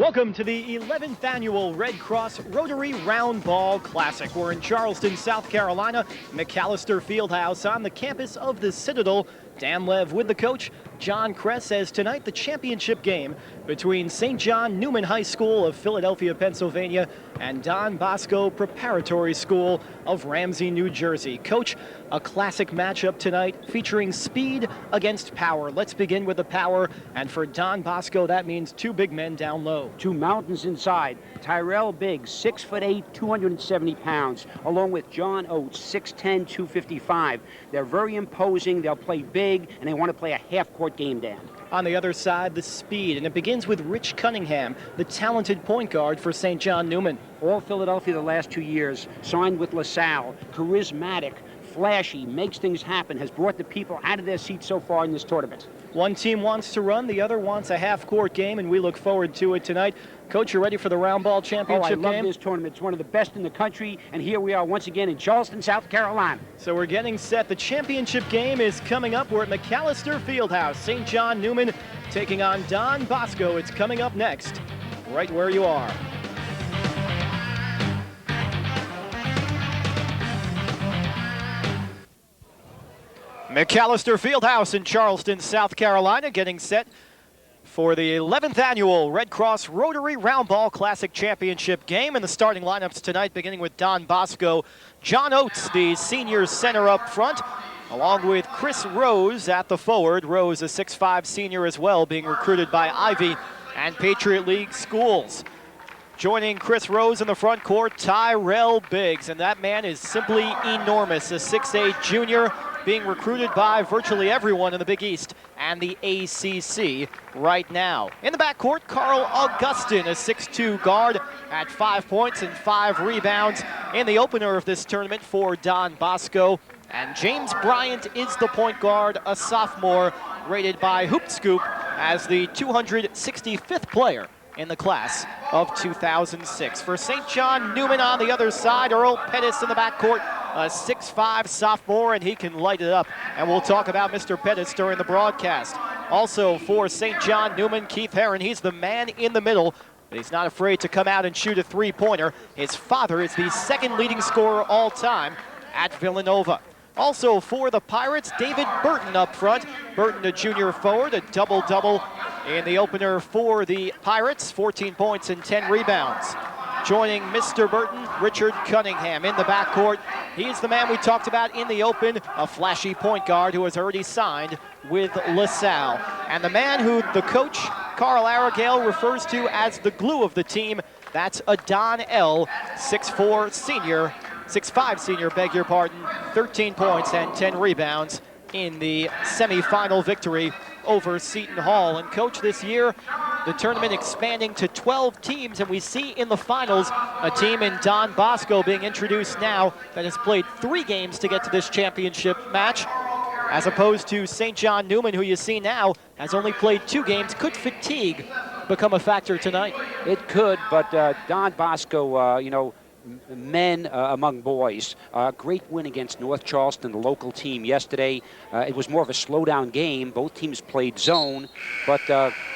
Welcome to the 11th annual Red Cross Rotary Roundball Classic. We're in Charleston, South Carolina, McAllister Fieldhouse on the campus of the Citadel. Dan Lev with the coach, John Kress, says tonight the championship game between St. John Neumann High School of Philadelphia, Pennsylvania, and Don Bosco Preparatory School of Ramsey, New Jersey. Coach, a classic matchup tonight featuring speed against power. Let's begin with the power, and for Don Bosco, that means two big men down low. Two mountains inside. Tyrell Biggs, 6'8", 270 pounds, along with John Oates, 6'10", 255. They're very imposing. They'll play big, and they want to play a half-court game, Dan. On the other side, the speed, and it begins with Rich Cunningham, the talented point guard for St. John Neumann. All Philadelphia the last 2 years, signed with LaSalle, charismatic, flashy, makes things happen, has brought the people out of their seats so far in this tournament. One team wants to run, the other wants a half-court game, and we look forward to it tonight. Coach, you ready for the Roundball championship game? I love this tournament. It's one of the best in the country, and here we are once again in Charleston, South Carolina. So we're getting set. The championship game is coming up. We're at McAllister Fieldhouse. St. John Neumann taking on Don Bosco. It's coming up next, right where you are. McAllister Fieldhouse in Charleston, South Carolina, getting set for the 11th annual Red Cross Rotary Roundball Classic Championship game. And the starting lineups tonight, beginning with Don Bosco. John Oates, the senior center up front, along with Chris Rose at the forward. Rose, a 6'5" senior as well, being recruited by Ivy and Patriot League schools. Joining Chris Rose in the front court, Tyrell Biggs, and that man is simply enormous, a 6'8" junior, being recruited by virtually everyone in the Big East and the ACC right now. In the backcourt, Carl Augustin, a 6'2" guard at 5 points and 5 rebounds in the opener of this tournament for Don Bosco. And James Bryant is the point guard, a sophomore, rated by Hoop Scoop as the 265th player in the class of 2006. For St. John Neumann on the other side, Earl Pettis in the backcourt, a 6'5" sophomore, and he can light it up. And we'll talk about Mr. Pettis during the broadcast. Also for St. John Neumann, Keith Herron, he's the man in the middle, but he's not afraid to come out and shoot a three-pointer. His father is the second leading scorer all time at Villanova. Also for the Pirates, David Burton up front. Burton, a junior forward, a double-double in the opener for the Pirates, 14 points and 10 rebounds. Joining Mr. Burton, Richard Cunningham in the backcourt. He's the man we talked about in the open, a flashy point guard who has already signed with LaSalle. And the man who the coach, Carl Aragale, refers to as the glue of the team, that's Adon L, 6'4" senior, 6'5" senior, beg your pardon, 13 points and 10 rebounds in the semifinal victory over Seton Hall. And coach, this year, the tournament expanding to 12 teams, and we see in the finals a team in Don Bosco being introduced now that has played 3 games to get to this championship match, as opposed to St. John Neumann, who you see now has only played 2 games. Could fatigue become a factor tonight? It could, but Don Bosco, men among boys. Great win against North Charleston, the local team, yesterday. It was more of a slow-down game. Both teams played zone, but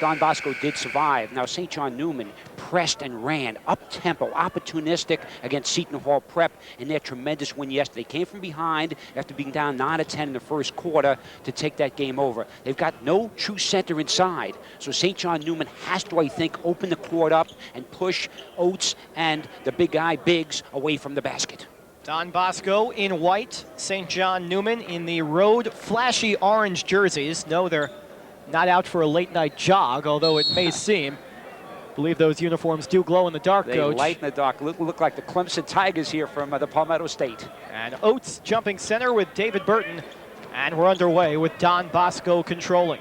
Don Bosco did survive. Now, St. John Neumann pressed and ran, up-tempo, opportunistic against Seton Hall Prep in their tremendous win yesterday. Came from behind after being down 9-10 in the first quarter to take that game over. They've got no true center inside, so St. John Neumann has to, I think, open the court up and push Oates and the big guy, Biggs, away from the basket. Don Bosco in white, St. John Neumann in the road flashy orange jerseys. No, they're not out for a late-night jog, although it may seem. I believe those uniforms do glow in the dark, they Coach. They light in the dark. Look like the Clemson Tigers here from the Palmetto State. And Oates jumping center with David Burton. And we're underway with Don Bosco controlling.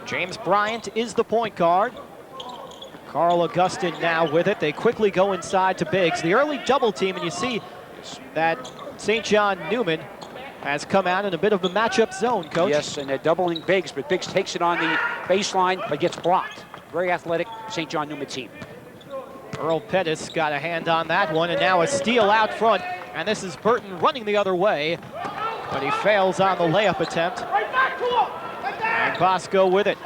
James Bryant is the point guard. Carl Augustin now with it. They quickly go inside to Biggs. The early double team, and you see that St. John Neumann has come out in a bit of a matchup zone, Coach. Yes, and they're doubling Biggs, but Biggs takes it on the baseline, but gets blocked. Very athletic St. John Neumann team. Earl Pettis got a hand on that one, and now a steal out front. And this is Burton running the other way, but he fails on the layup attempt. And Bosco with it.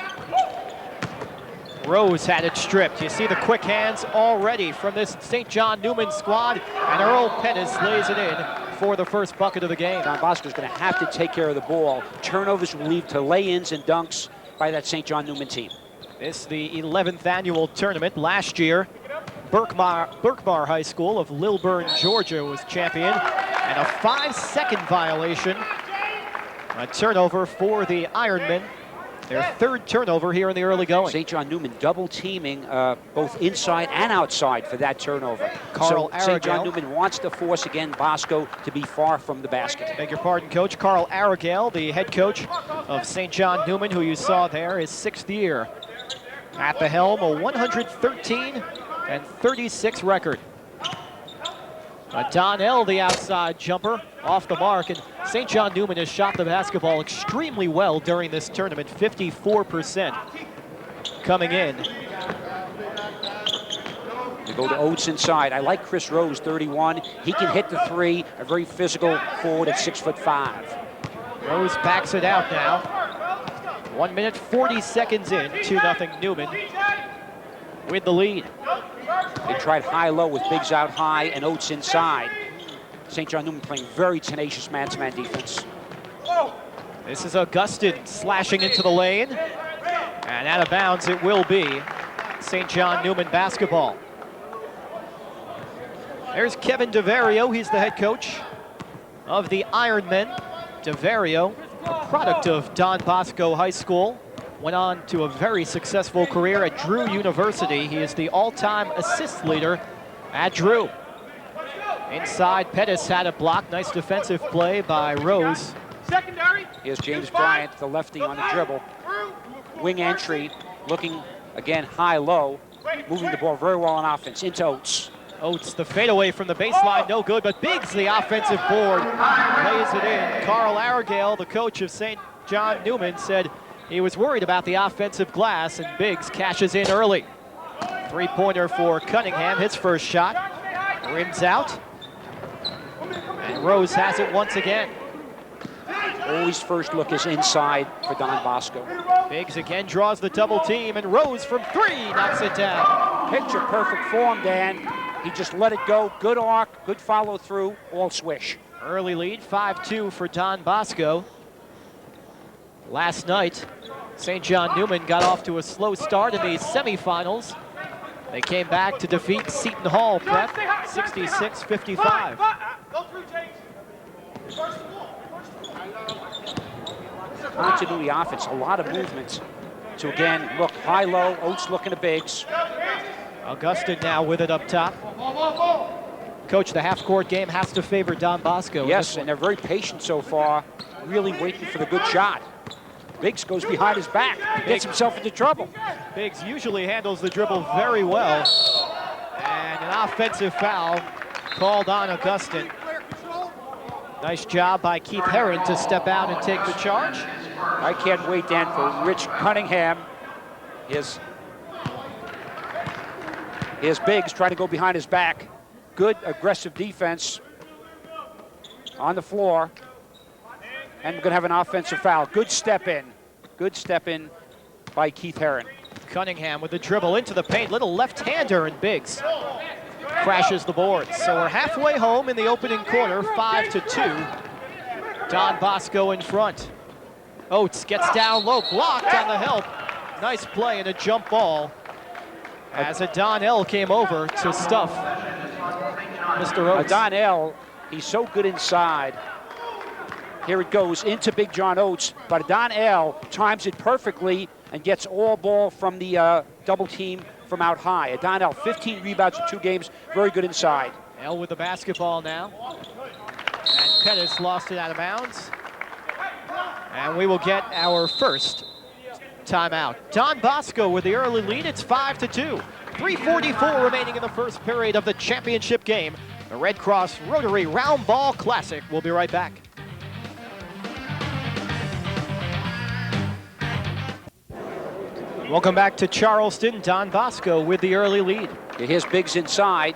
Rose had it stripped. You see the quick hands already from this St. John Neumann squad, and Earl Pettis lays it in for the first bucket of the game. Don Bosco's going to have to take care of the ball. Turnovers will lead to lay-ins and dunks by that St. John Neumann team. This is the 11th annual tournament. Last year, Berkmar High School of Lilburn, Georgia was champion, and a 5-second violation. A turnover for the Ironmen. Their third turnover here in the early going. St. John Neumann double teaming both inside and outside for that turnover. Carl so St. John Neumann wants to force again Bosco to be far from the basket. Beg your pardon, Coach. Carl Aragale, the head coach of St. John Neumann, who you saw there, his 6th year at the helm, a 113-36 record. Donnell, the outside jumper, off the mark, and St. John Neumann has shot the basketball extremely well during this tournament, 54% coming in. We go to Oates inside. I like Chris Rose, 31. He can hit the three, a very physical forward at 6'5". Rose backs it out now. 1 minute, 40 seconds in, 2-0 Neumann with the lead. They tried high-low with Biggs out high and Oates inside. St. John Neumann playing very tenacious man-to-man defense. This is Augustin slashing into the lane. And out of bounds it will be. St. John Neumann basketball. There's Kevin DeVario. He's the head coach of the Ironmen. DeVario, a product of Don Bosco High School. Went on to a very successful career at Drew University. He is the all-time assist leader at Drew. Inside, Pettis had a block. Nice defensive play by Rose. Here's James Bryant, the lefty on the dribble. Wing entry, looking again high-low, moving the ball very well on offense into Oates. Oates, the fadeaway from the baseline, no good, but Biggs, the offensive board, lays it in. Carl Aragale, the coach of St. John Neumann, said he was worried about the offensive glass, and Biggs cashes in early. Three-pointer for Cunningham, his first shot. Rims out. And Rose has it once again. Always first look is inside for Don Bosco. Biggs again draws the double team, and Rose from 3 knocks it down. Picture perfect form, Dan. He just let it go. Good arc, good follow through, all swish. Early lead, 5-2 for Don Bosco. Last night, St. John Neumann got off to a slow start in the semifinals. They came back to defeat Seton Hall Prep, 66-55. Continuity offense, a lot of movements. To again, look high-low, Oates looking to Biggs. Augustin now with it up top. Coach, the half-court game has to favor Don Bosco. Yes, and they're very patient so far, really waiting for the good shot. Biggs goes behind his back, gets himself into trouble. Biggs usually handles the dribble very well. And an offensive foul called on Augustin. Nice job by Keith Herron to step out and take the charge. I can't wait, Dan, for Rich Cunningham. Here's Biggs trying to go behind his back. Good aggressive defense on the floor. And we're going to have an offensive foul. Good step in. Good step in by Keith Herron. Cunningham with the dribble into the paint. Little left-hander, and Biggs crashes the boards. So we're halfway home in the opening quarter, 5-2. Don Bosco in front. Oates gets down low, blocked on the help. Nice play and a jump ball as a Donnell came over to stuff Mr. Oates. Donnell, he's so good inside. Here it goes into Big John Oates, but Donnell times it perfectly and gets all ball from the double team from out high. Donnell, 15 rebounds in 2 games, very good inside. L with the basketball now. And Pettis lost it out of bounds. And we will get our first timeout. Don Bosco with the early lead. It's 5-2. 3:44 remaining in the first period of the championship game. The Red Cross Rotary Roundball Classic. We'll be right back. Welcome back to Charleston. Don Bosco with the early lead. Here's Biggs inside.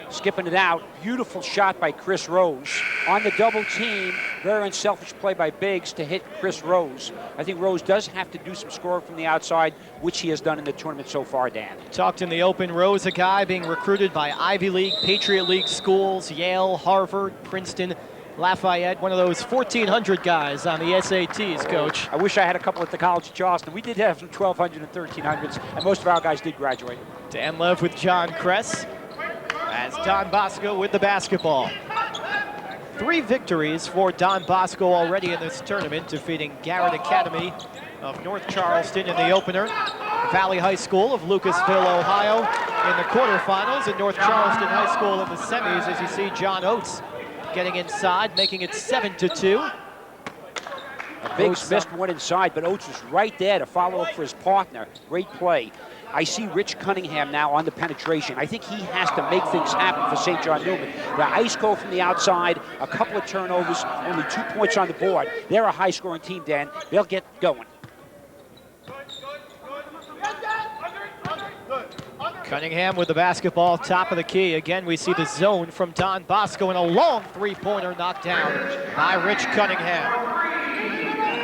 skipping it out. Beautiful shot by Chris Rose. On the double team, very unselfish play by Biggs to hit Chris Rose. I think Rose does have to do some scoring from the outside, which he has done in the tournament so far, Dan. Talked in the open, Rose, a guy being recruited by Ivy League, Patriot League schools, Yale, Harvard, Princeton, Lafayette, one of those 1,400 guys on the SATs, Coach. I wish I had a couple at the College of Charleston. We did have some 1,200 and 1,300s, and most of our guys did graduate. Dan Lev with John Kress, as Don Bosco with the basketball. 3 victories for Don Bosco already in this tournament, defeating Garrett Academy of North Charleston in the opener, Valley High School of Lucasville, Ohio in the quarterfinals, and North Charleston High School in the semis, as you see John Oates getting inside, making it 7-2. Biggs missed one inside, but Oates was right there to follow up for his partner. Great play. I see Rich Cunningham now on the penetration. I think he has to make things happen for St. John Neumann. They're ice cold from the outside, a couple of turnovers, only 2 points on the board. They're a high-scoring team, Dan. They'll get going. Cunningham with the basketball, top of the key. Again, we see the zone from Don Bosco, and a long three-pointer knocked down by Rich Cunningham.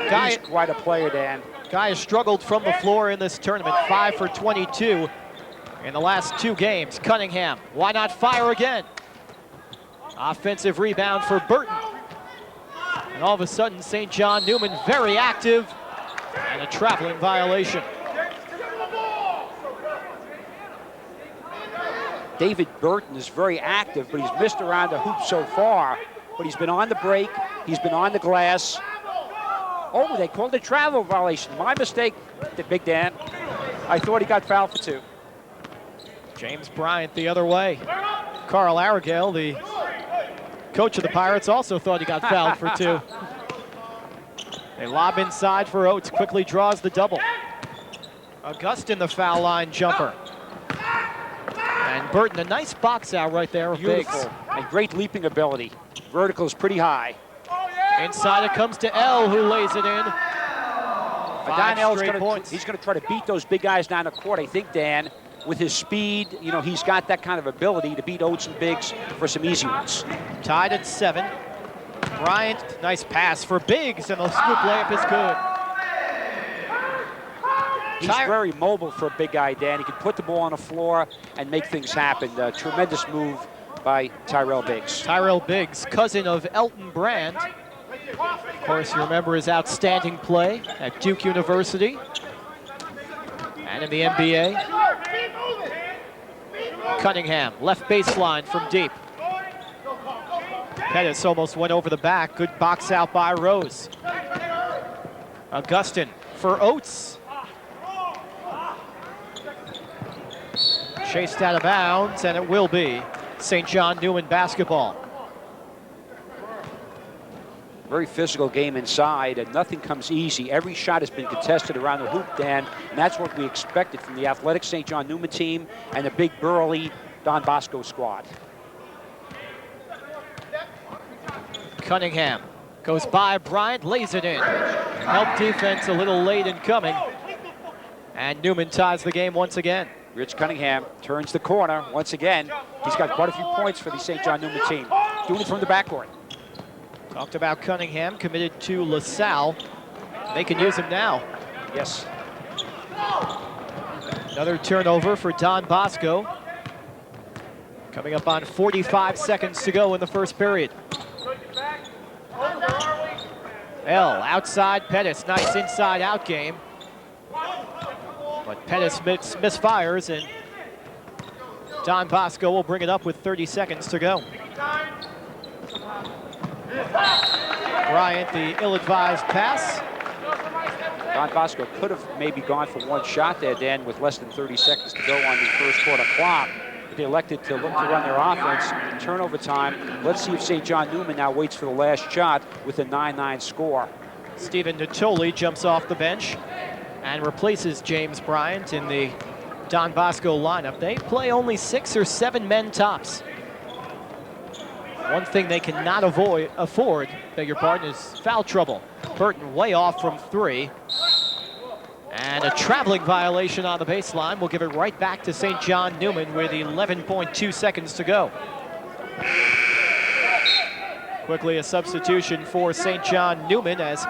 He's quite a player, Dan. Guy has struggled from the floor in this tournament, 5 for 22 in the last 2 games. Cunningham, why not fire again? Offensive rebound for Burton. And all of a sudden, St. John Neumann very active, and a traveling violation. David Burton is very active, but he's missed around the hoop so far. But he's been on the break, he's been on the glass. Oh, they called a travel violation. My mistake, Big Dan. I thought he got fouled for 2. James Bryant the other way. Carl Aragale, the coach of the Pirates, also thought he got fouled for 2. They lob inside for Oates, quickly draws the double. Augustin, the foul line jumper. And Burton, a nice box out right there of Beautiful. Biggs. And great leaping ability. Vertical is pretty high. Inside it comes to L, who lays it in. 5 straight points. He's going to try to beat those big guys down the court, I think, Dan. With his speed, you know, he's got that kind of ability to beat Oates and Biggs for some easy ones. Tied at 7. Bryant, nice pass for Biggs, and the scoop layup is good. He's very mobile for a big guy, Dan. He can put the ball on the floor and make things happen. Tremendous move by Tyrell Biggs. Tyrell Biggs, cousin of Elton Brand. Of course, you remember his outstanding play at Duke University and in the NBA. Cunningham, left baseline from deep. Pettis almost went over the back. Good box out by Rose. Augustin for Oates. Chased out of bounds, and it will be St. John Neumann basketball. Very physical game inside, and nothing comes easy. Every shot has been contested around the hoop, Dan, and that's what we expected from the athletic St. John Neumann team and the big, burly Don Bosco squad. Cunningham goes by Bryant, lays it in. Help defense a little late in coming, and Neumann ties the game once again. Rich Cunningham turns the corner once again. He's got quite a few points for the St. John Neumann team. Doing it from the backcourt. Talked about Cunningham, committed to LaSalle. They can use him now. Yes. Another turnover for Don Bosco. Coming up on 45 seconds to go in the first period. L outside Pettis, nice inside out game. But Pettis misfires, and Don Bosco will bring it up with 30 seconds to go. Bryant, the ill-advised pass. Don Bosco could have maybe gone for one shot there, Dan, with less than 30 seconds to go on the first quarter clock. But they elected to look to run their offense. Turnover time. Let's see if St. John Neumann now waits for the last shot with a 9-9 score. Stephen Natoli jumps off the bench and replaces James Bryant in the Don Bosco lineup. They play only 6 or 7 men tops. One thing they cannot afford, beg your pardon, is foul trouble. Burton way off from 3. And a traveling violation on the baseline. We'll give it right back to St. John Neumann with 11.2 seconds to go. Quickly a substitution for St. John Neumann as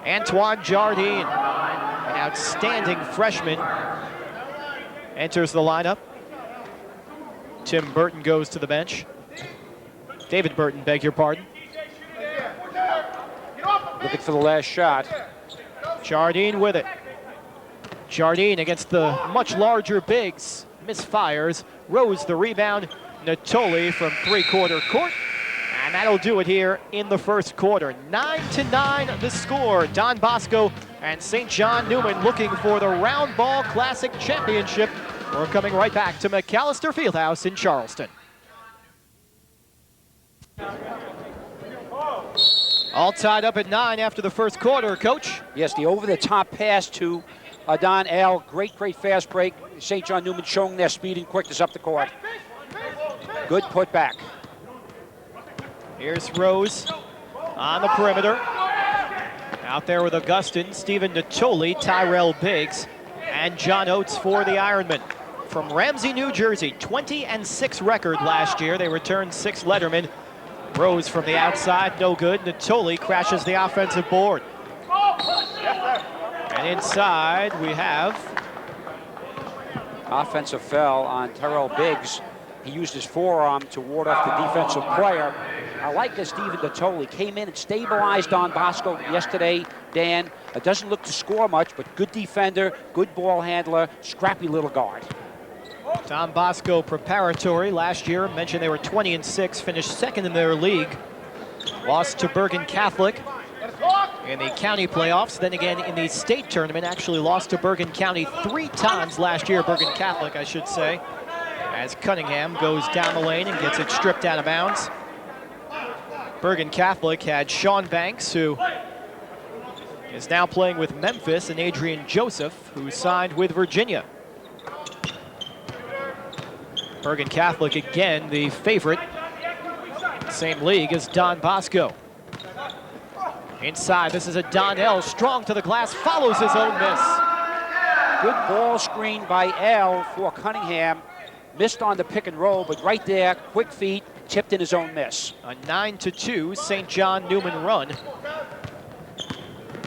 Antoine Jardine, an outstanding freshman, enters the lineup. Tim Burton goes to the bench. David Burton, beg your pardon. Looking for the last shot. Jardine with it. Jardine against the much larger bigs. Misfires. Rose the rebound. Natoli from three-quarter court. And that'll do it here in the first quarter. 9-9 the score. Don Bosco and St. John Neumann looking for the Roundball Classic Championship. We're coming right back to McAllister Fieldhouse in Charleston. All tied up at 9 after the first quarter, Coach. Yes, the over-the-top pass to Don L. Great fast break. St. John Neumann showing their speed and quickness up the court. Good put back. Here's Rose on the perimeter. Out there with Augustin, Stephen Natoli, Tyrell Biggs, and John Oates for the Ironmen. From Ramsey, New Jersey, 20-6 record last year. They returned 6 lettermen. Rose from the outside, no good. Natoli crashes the offensive board. And inside we have offensive foul on Tyrell Biggs. He used his forearm to ward off the defensive player. I like that Stephen Natoli came in and stabilized Don Bosco yesterday, Dan. It doesn't look to score much, but good defender, good ball handler, scrappy little guard. Don Bosco preparatory last year. Mentioned they were 20-6, finished second in their league. Lost to Bergen Catholic in the county playoffs. Then again in the state tournament, actually lost to Bergen County 3 times last year. Bergen Catholic, I should say, as Cunningham goes down the lane and gets it stripped out of bounds. Bergen Catholic had Sean Banks, who is now playing with Memphis, and Adrian Joseph, who signed with Virginia. Bergen Catholic, again, the favorite. Same league as Don Bosco. Inside, this is a Donnell, strong to the glass, follows his own miss. Good ball screen by L for Cunningham. Missed on the pick and roll, but right there, quick feet, tipped in his own miss. A 9-2 St. John Neumann run.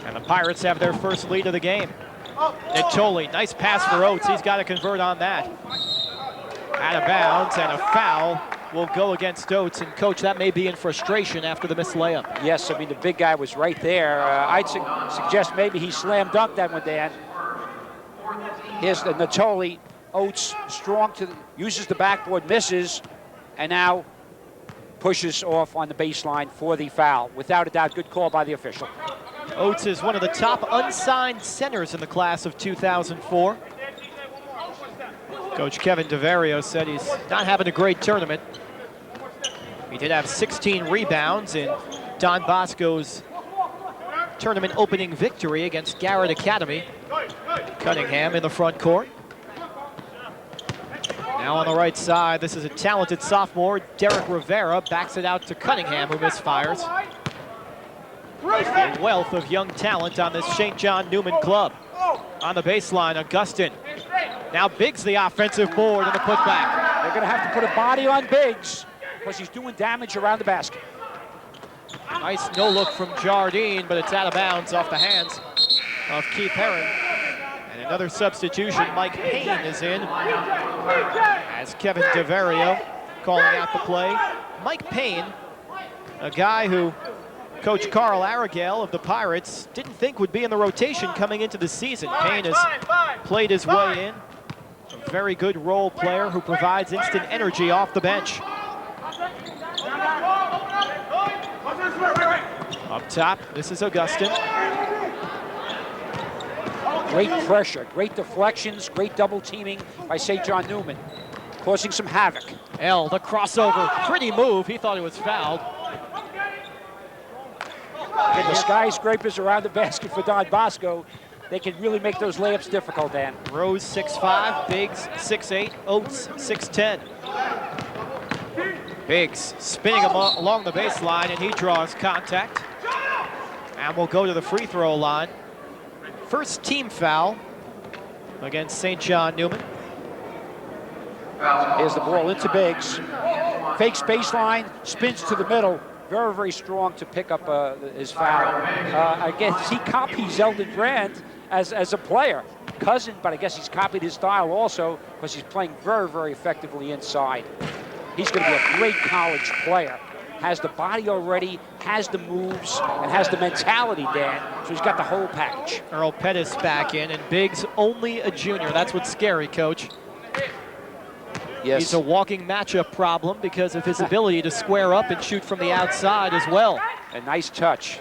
And the Pirates have their first lead of the game. Natoli, nice pass for Oates. He's got to convert on that. Out of bounds, and a foul will go against Oates. And Coach, that may be in frustration after the missed layup. Yes, I mean, the big guy was right there. I'd suggest maybe he slam dunked that one, Dan. Here's the Natoli. Oates strong uses the backboard, misses, and now pushes off on the baseline for the foul. Without a doubt, good call by the official. Oates is one of the top unsigned centers in the class of 2004. Coach Kevin DeVario said he's not having a great tournament. He did have 16 rebounds in Don Bosco's tournament opening victory against Garrett Academy. Cunningham in the front court. Now on the right side, this is a talented sophomore, Derek Rivera, backs it out to Cunningham, who misfires. A wealth of young talent on this St. John Neumann club. On the baseline, Augustin. Now Biggs the offensive board and the putback. They're going to have to put a body on Biggs because he's doing damage around the basket. Nice no-look from Jardine, but it's out of bounds off the hands of Keith Herron. And another substitution, Mike Payne is in as Kevin DeVario calling out the play. Mike Payne, a guy who Coach Carl Aragale of the Pirates didn't think would be in the rotation coming into the season. Payne has played his way in. A very good role player who provides instant energy off the bench. Up top, this is Augustin. Great pressure, great deflections, great double teaming by St. John Neumann, causing some havoc. L, the crossover, pretty move. He thought it was fouled. And the skyscrapers around the basket for Don Bosco, they can really make those layups difficult, Dan. Rose 6'5", Biggs 6'8", Oates 6'10". Biggs spinning along the baseline, and he draws contact. And we'll go to the free throw line. First team foul against St. John Neumann. Here's the ball into Biggs. Fakes baseline, spins to the middle. Very, very strong to pick up his foul. Again, he copies Eldon Grant as a player. Cousin, but I guess he's copied his style also because he's playing very, very effectively inside. He's going to be a great college player. Has the body already, has the moves, and has the mentality, Dan. So he's got the whole package. Earl Pettis back in, and Biggs only a junior. That's what's scary, Coach. Yes. He's a walking matchup problem because of his ability to square up and shoot from the outside as well. A nice touch.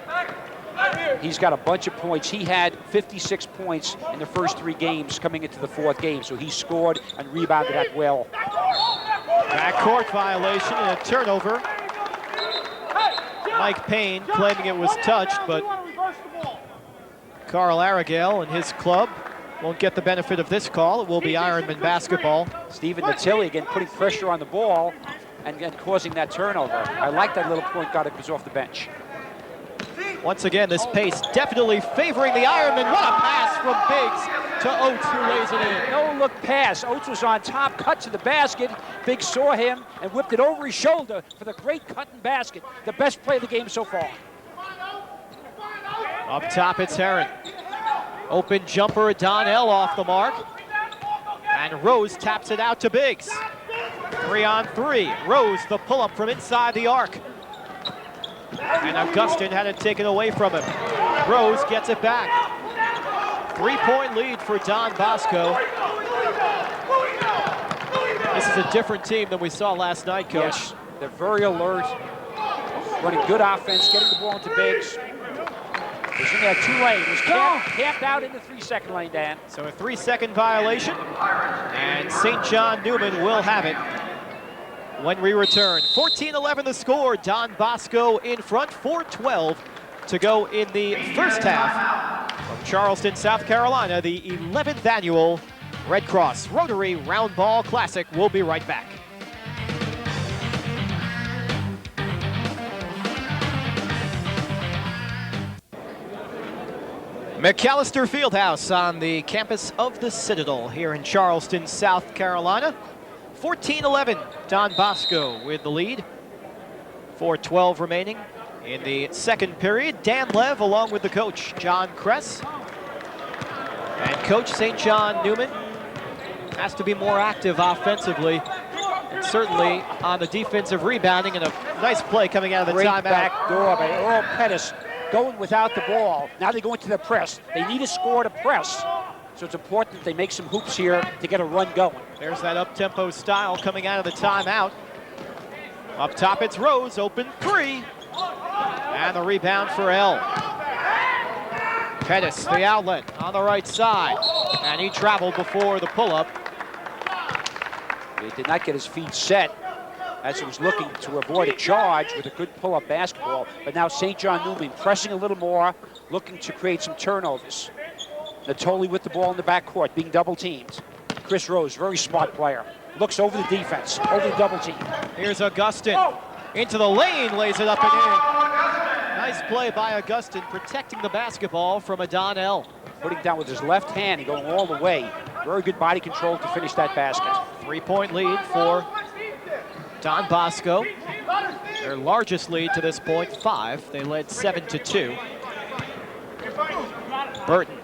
He's got a bunch of points. He had 56 points in the first 3 games coming into the 4th game, so he scored and rebounded that well. Backcourt violation and a turnover. Mike Payne claiming it was touched, but Carl Aragale and his club won't get the benefit of this call. It will be Ironman basketball. Stephen Natili again putting pressure on the ball and causing that turnover. I like that little point guard that was off the bench. Once again, this pace definitely favoring the Ironman. What a pass from Biggs to Oates, who lays it in. No-look pass. Oates was on top, cut to the basket. Biggs saw him and whipped it over his shoulder for the great cut and basket. The best play of the game so far. Up top, it's Heron. Open jumper, Donnell off the mark. And Rose taps it out to Biggs. 3-on-3. Rose, the pull-up from inside the arc. And Augustin had it taken away from him. Rose gets it back. 3-point lead for Don Bosco. This is a different team than we saw last night, Coach. Yes, they're very alert, running good offense, getting the ball into Biggs. He's in there 2-lane. He was camped out in the 3-second lane, Dan. So a 3-second violation, and St. John Neumann will have it when we return. 14-11 the score. Don Bosco in front, 4:12 to go in the first half. From Charleston, South Carolina, the 11th annual Red Cross Rotary Roundball Classic. We'll be right back. McAllister Fieldhouse on the campus of the Citadel here in Charleston, South Carolina. 14-11, Don Bosco with the lead. 4:12 remaining in the second period. Dan Lev along with the coach, John Kress. And Coach St. John Neumann has to be more active offensively, and certainly on the defensive rebounding, and a nice play coming out of the Great timeout. back door by Earl Pettis. Going without the ball. Now they go into the press. They need a score to press. So it's important that they make some hoops here to get a run going. There's that up-tempo style coming out of the timeout. Up top, it's Rose, open 3. And the rebound for L. Pettis, the outlet on the right side. And he traveled before the pull-up. He did not get his feet set as he was looking to avoid a charge with a good pull-up basketball. But now St. John Neumann pressing a little more, looking to create some turnovers. Natoli with the ball in the backcourt, being double-teamed. Chris Rose, very smart player. Looks over the defense, over the double team. Here's Augustin. Into the lane, lays it up and in. Nice play by Augustin, protecting the basketball from a Donnell. Putting down with his left hand and going all the way. Very good body control to finish that basket. 3-point lead for Don Bosco. Their largest lead to this point, 5. They led 7-2. Burton,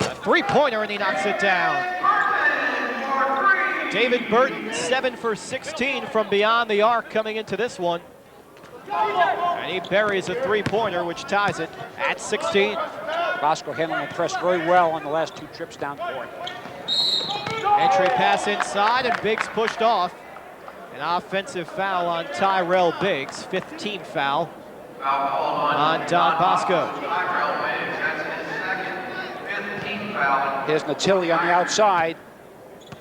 a 3-pointer, and he knocks it down. David Burton, 7 for 16 from beyond the arc coming into this one. And he buries a 3-pointer, which ties it at 16. Bosco handling the press very well on the last 2 trips down court. Entry pass inside, and Biggs pushed off. An offensive foul on Tyrell Biggs, 5th team foul on Don Bosco. Here's Natili on the outside.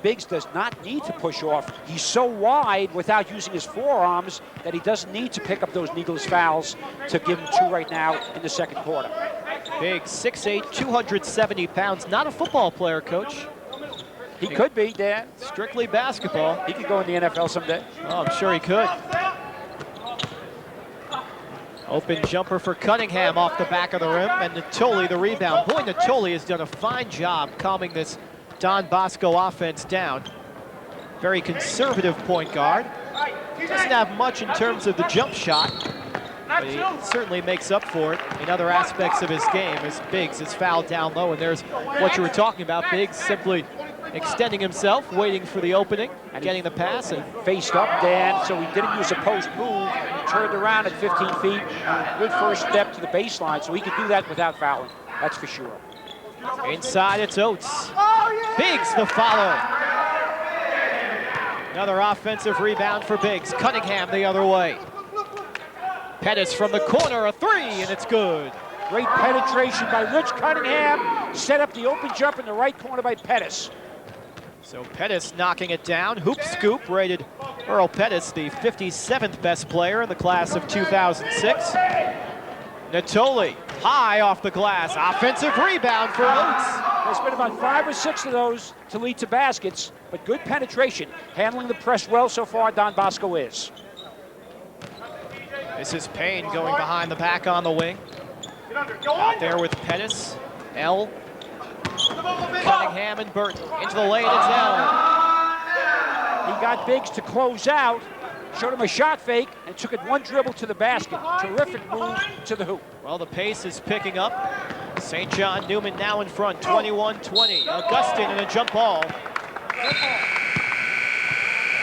Biggs does not need to push off. He's so wide without using his forearms that he doesn't need to pick up those needless fouls to give him 2 right now in the second quarter. Biggs, 6'8", 270 pounds. Not a football player, Coach. He could be, Dan. Strictly basketball. He could go in the NFL someday. Oh, I'm sure he could. Open jumper for Cunningham off the back of the rim, and Natoli the rebound. Boy, Natoli has done a fine job calming this Don Bosco offense down. Very conservative point guard. Doesn't have much in terms of the jump shot, but he certainly makes up for it in other aspects of his game as Biggs is fouled down low. And there's what you were talking about, Biggs simply extending himself, waiting for the opening, and getting the pass. And faced up, Dan, so he didn't use a post move. He turned around at 15 feet. Good first step to the baseline, so he could do that without fouling. That's for sure. Inside, it's Oates. Biggs the follow. Another offensive rebound for Biggs. Cunningham the other way. Pettis from the corner, a three, and it's good. Great penetration by Rich Cunningham. Set up the open jump in the right corner by Pettis. So Pettis knocking it down. Hoop scoop rated Earl Pettis, the 57th best player in the class of 2006. Natoli, high off the glass. Offensive rebound for Oates. There's been about 5 or 6 of those to lead to baskets, but good penetration. Handling the press well so far, Don Bosco is. This is Payne going behind the back on the wing. Out there with Pettis, L, Cunningham and Burton. Into the lane, it's L. He got Biggs to close out, showed him a shot fake, and took it one dribble to the basket. Terrific move to the hoop. Well, the pace is picking up. St. John Neumann now in front, 21-20. Augustine and a jump ball.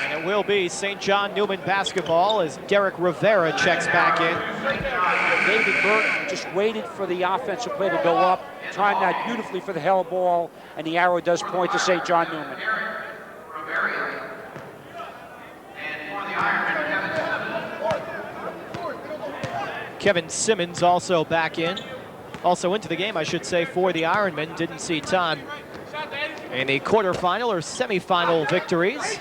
And it will be St. John Neumann basketball as Derek Rivera checks back in. David Burton just waited for the offensive play to go up, timed that beautifully for the hell ball, and the arrow does point to St. John Neumann. Kevin Simmons also back in. Also into the game, I should say, for the Ironmen. Didn't see time in the quarterfinal or semifinal victories.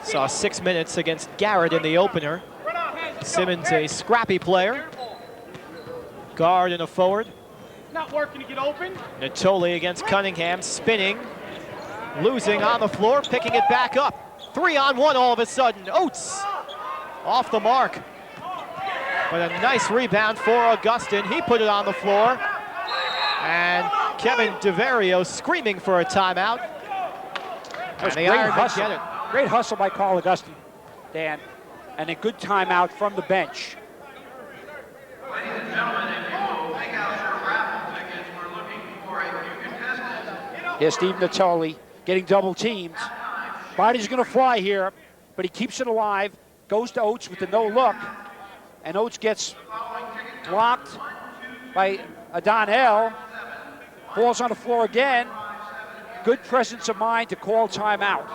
Saw 6 minutes against Garrett in the opener. Simmons, a scrappy player. Guard and a forward. Not working to get open. Natoli against Cunningham, spinning, losing on the floor, picking it back up. 3-on-1 all of a sudden. Oates off the mark. But a nice rebound for Augustine. He put it on the floor. And Kevin DeVario screaming for a timeout. And the Ironmen get it. Great hustle by Carl Augustine, Dan. And a good timeout from the bench. Ladies and gentlemen, if you will take out your raffle tickets, we're looking for a few contestants. Here's Steve Natoli getting double teamed. Body's going to fly here, but he keeps it alive. Goes to Oates with the no look. And Oates gets blocked by Adonel. Falls on the floor again. Good presence of mind to call timeout.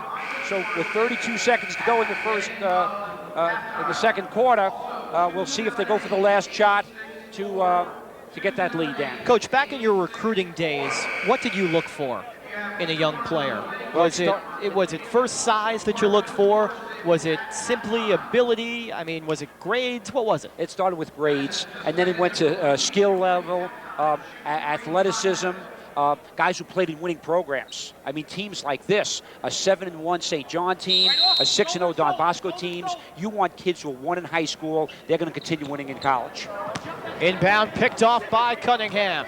So with 32 seconds to go in the second quarter, we'll see if they go for the last shot to get that lead down. Coach, back in your recruiting days, what did you look for in a young player? Was it first size that you looked for? Was it simply ability? I mean, was it grades? What was it? It started with grades, and then it went to skill level, athleticism, guys who played in winning programs. I mean, teams like this, a 7-1 St. John team, a 6-0 Don Bosco teams. You want kids who are won in high school. They're going to continue winning in college. Inbound picked off by Cunningham.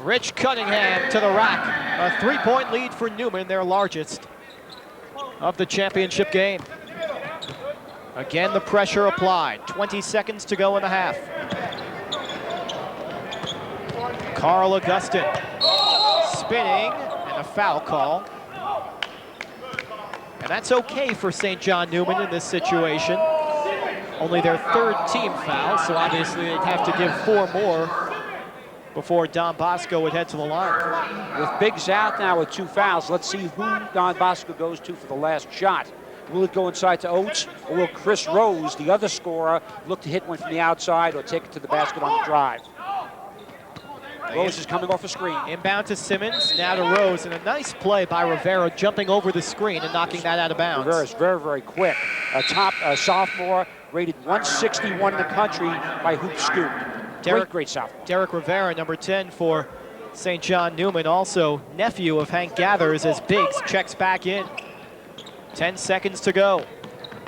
Rich Cunningham to the rack. A 3-point lead for Neumann, their largest of the championship game. Again, the pressure applied. 20 seconds to go in the half. Carl Augustine spinning, and a foul call. And that's okay for St. John Neumann in this situation. Only their third team foul, so obviously they'd have to give 4 more before Don Bosco would head to the line. With Biggs out now with 2 fouls, let's see who Don Bosco goes to for the last shot. Will it go inside to Oates, or will Chris Rose, the other scorer, look to hit one from the outside or take it to the basket on the drive? Rose is coming off a screen. Inbound to Simmons, now to Rose, and a nice play by Rivera jumping over the screen and knocking that out of bounds. Rivera's very, very quick. A top sophomore, rated 161 in the country by Hoop Scoop. Great sophomore. Derek Rivera, number 10 for St. John Neumann, also nephew of Hank Gathers as Biggs checks back in. 10 seconds to go.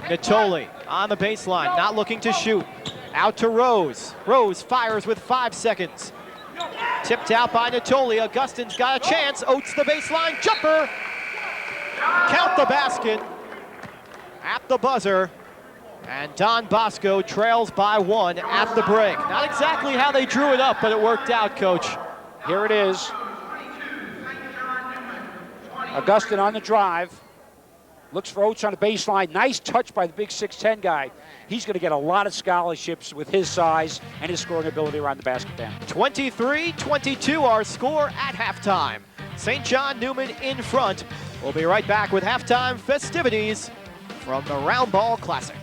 Natoli on the baseline, not looking to shoot. Out to Rose. Rose fires with 5 seconds. Tipped out by Natoli. Augustine's got a chance. Oates the baseline jumper. count the basket at the buzzer. And Don Bosco trails by 1 at the break. Not exactly how they drew it up, but it worked out, Coach. Here it is. Augustine on the drive. Looks for Oates on the baseline. Nice touch by the big 6'10 guy. He's going to get a lot of scholarships with his size and his scoring ability around the basket down. 23-22 our score at halftime. St. John Neumann in front. We'll be right back with halftime festivities from the Roundball Classic.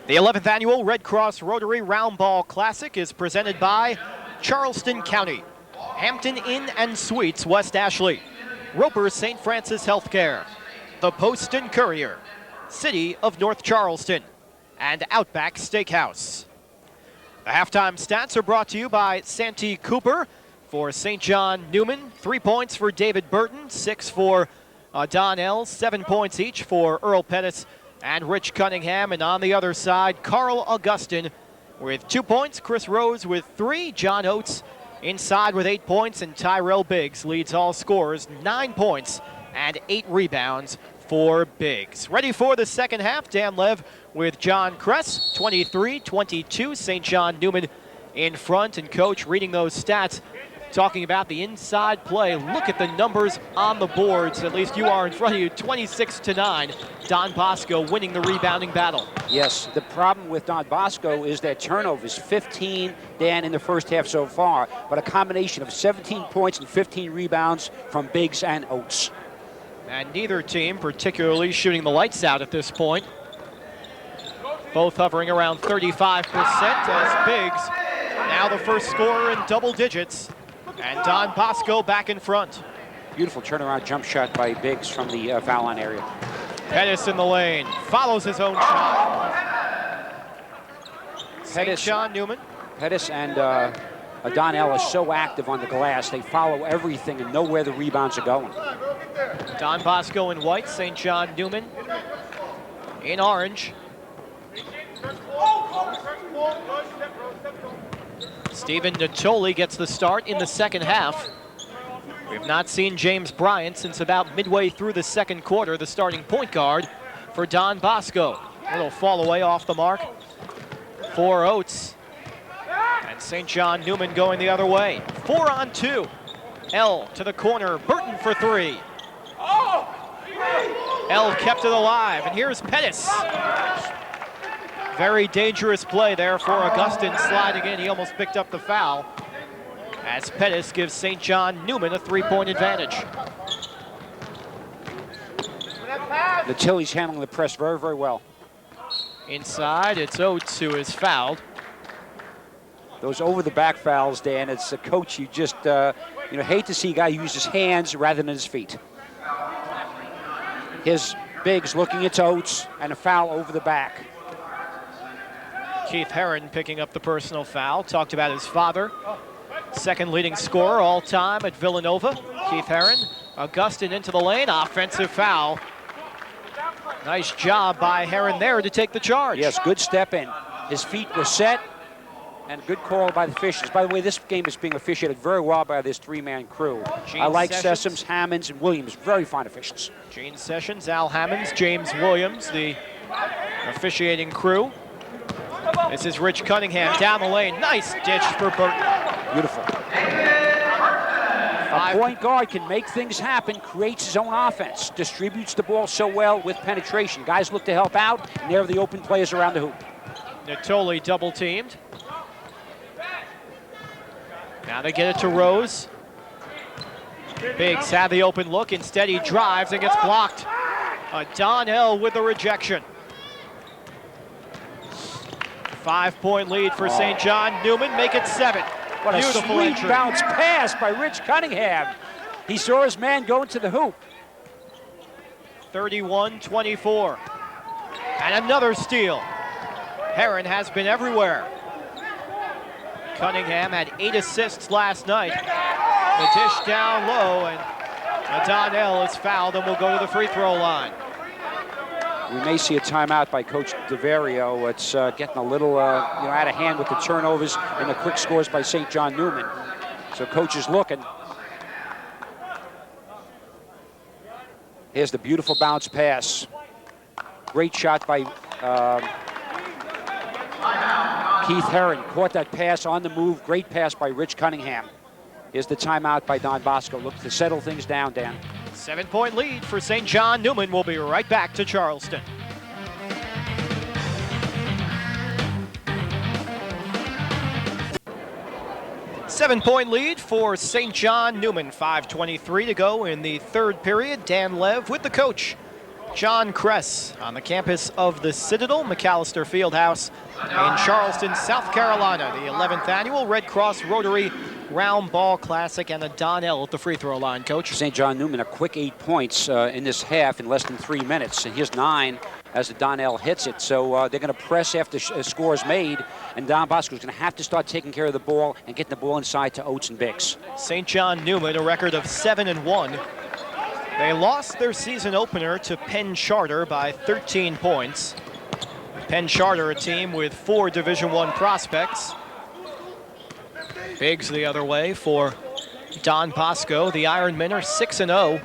The 11th annual Red Cross Rotary Roundball Classic is presented by Charleston County, Hampton Inn and Suites, West Ashley, Roper St. Francis Healthcare, the Post and Courier, City of North Charleston, and Outback Steakhouse. The halftime stats are brought to you by Santee Cooper for St. John Neumann. 3 points for David Burton, 6 for Don L, 7 points each for Earl Pettis and Rich Cunningham. And on the other side, Carl Augustine with 2 points, Chris Rose with 3, John Oates inside with 8 points, and Tyrell Biggs leads all scorers, 9 points and 8 rebounds for Biggs. Ready for the second half, Dan Lev with John Kress, 23-22, St. John Neumann in front. And Coach, reading those stats, talking about the inside play, look at the numbers on the boards. At least you are in front of you, 26-9. Don Bosco winning the rebounding battle. Yes, the problem with Don Bosco is that turnovers, 15, Dan, in the first half so far, but a combination of 17 points and 15 rebounds from Biggs and Oates. And neither team particularly shooting the lights out at this point. Both hovering around 35% as Biggs, now the first scorer in double digits. And Don Bosco back in front. Beautiful turnaround jump shot by Biggs from the foul line area. Pettis in the lane, follows his own shot. St. John Neumann. Pettis and Don L are so active on the glass. They follow everything and know where the rebounds are going. Don Bosco in white, St. John Neumann in orange. Stephen Natoli gets the start in the second half. We've not seen James Bryant since about midway through the second quarter, the starting point guard for Don Bosco. A little fall away off the mark for Oates. And St. John Neumann going the other way. 4 on 2. L to the corner, Burton for 3. L kept it alive, and here's Pettis. Very dangerous play there for Augustine sliding in. He almost picked up the foul as Pettis gives St. John Neumann a 3-point advantage. Natili's handling the press very, very well. Inside, it's Oates who is fouled. Those over-the-back fouls, Dan, it's a coach you just hate to see a guy use his hands rather than his feet. Here's Biggs looking at Oates, and a foul over the back. Keith Herron picking up the personal foul. Talked about his father. Second leading scorer all time at Villanova. Keith Herron. Augustine into the lane. Offensive foul. Nice job by Herron there to take the charge. Yes, good step in. His feet were set, and good call by the officials. By the way, this game is being officiated very well by this 3-man crew. I like Sessoms, Hammonds, and Williams. Very fine officials. Gene Sessions, Al Hammonds, James Williams, the officiating crew. This is Rich Cunningham down the lane. Nice ditch for Burton. Beautiful. A point guard can make things happen, creates his own offense, distributes the ball so well with penetration. Guys look to help out, and there are the open players around the hoop. Natoli double teamed. Now they get it to Rose. Biggs had the open look. Instead, he drives and gets blocked. Don L with the rejection. 5-point lead for St. John Neumann. Make it 7. What a sweet bounce pass by Rich Cunningham. He saw his man go into the hoop. 31-24. And another steal. Herron has been everywhere. Cunningham had 8 assists last night. The dish down low, and Don L is fouled and will go to the free throw line. We may see a timeout by Coach DeVario. It's getting a little out of hand with the turnovers and the quick scores by St. John Neumann. So Coach is looking. Here's the beautiful bounce pass. Great shot by Keith Herron. Caught that pass on the move. Great pass by Rich Cunningham. Here's the timeout by Don Bosco. Looks to settle things down, Dan. 7-point lead for St. John Neumann. We'll be right back to Charleston. Seven-point lead for St. John Neumann. 5:23 to go in the third period. Dan Lev with the coach, John Kress, on the campus of the Citadel McAllister Fieldhouse in Charleston, South Carolina. The 11th annual Red Cross Rotary Roundball Classic, and a Donnell at the free throw line, Coach. St. John Neumann a quick 8 points in this half in less than 3 minutes. And here's 9 as the Donnell hits it. So they're going to press after scores made, and Don Bosco is going to have to start taking care of the ball and getting the ball inside to Oates and Biggs. St. John Neumann, a record of 7-1. They lost their season opener to Penn Charter by 13 points. Penn Charter, a team with 4 Division I prospects. Biggs the other way for Don Bosco. The Ironmen are 6-0.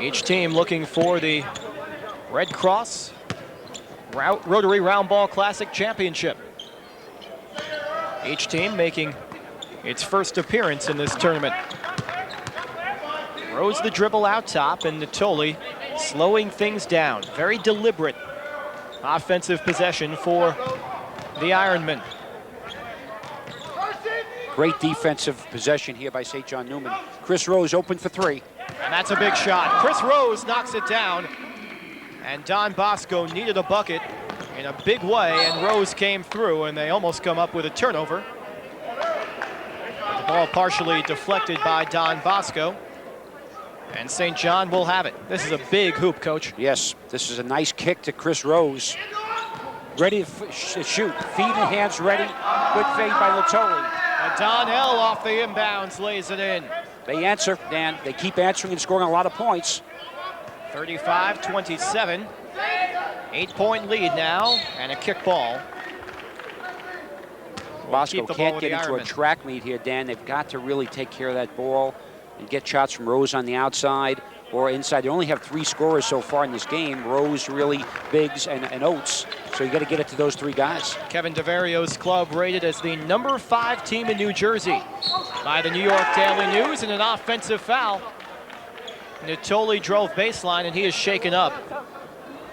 Each team looking for the Red Cross Rotary Roundball Classic Championship. Each team making its first appearance in this tournament. Rose the dribble out top, and Natoli slowing things down. Very deliberate offensive possession for the Ironmen. Great defensive possession here by St. John Neumann. Chris Rose open for 3. And that's a big shot. Chris Rose knocks it down. And Don Bosco needed a bucket in a big way, and Rose came through, and they almost come up with a turnover. The ball partially deflected by Don Bosco. And St. John will have it. This is a big hoop, Coach. Yes, this is a nice kick to Chris Rose. Ready to shoot. Feet and hands ready. Good fade by Natoli. And Donnell off the inbounds lays it in. They answer, Dan. They keep answering and scoring a lot of points. 35-27. 8-point lead now, and a kick ball. Bosco can't get into a track meet here, Dan. They've got to really take care of that ball and get shots from Rose on the outside or inside. They only have 3 scorers so far in this game. Rose, really, Biggs, and Oates. So you got to get it to those 3 guys. Kevin DeVario's club rated as the number 5 team in New Jersey by the New York Daily News, and an offensive foul. Natoli drove baseline, and he is shaken up.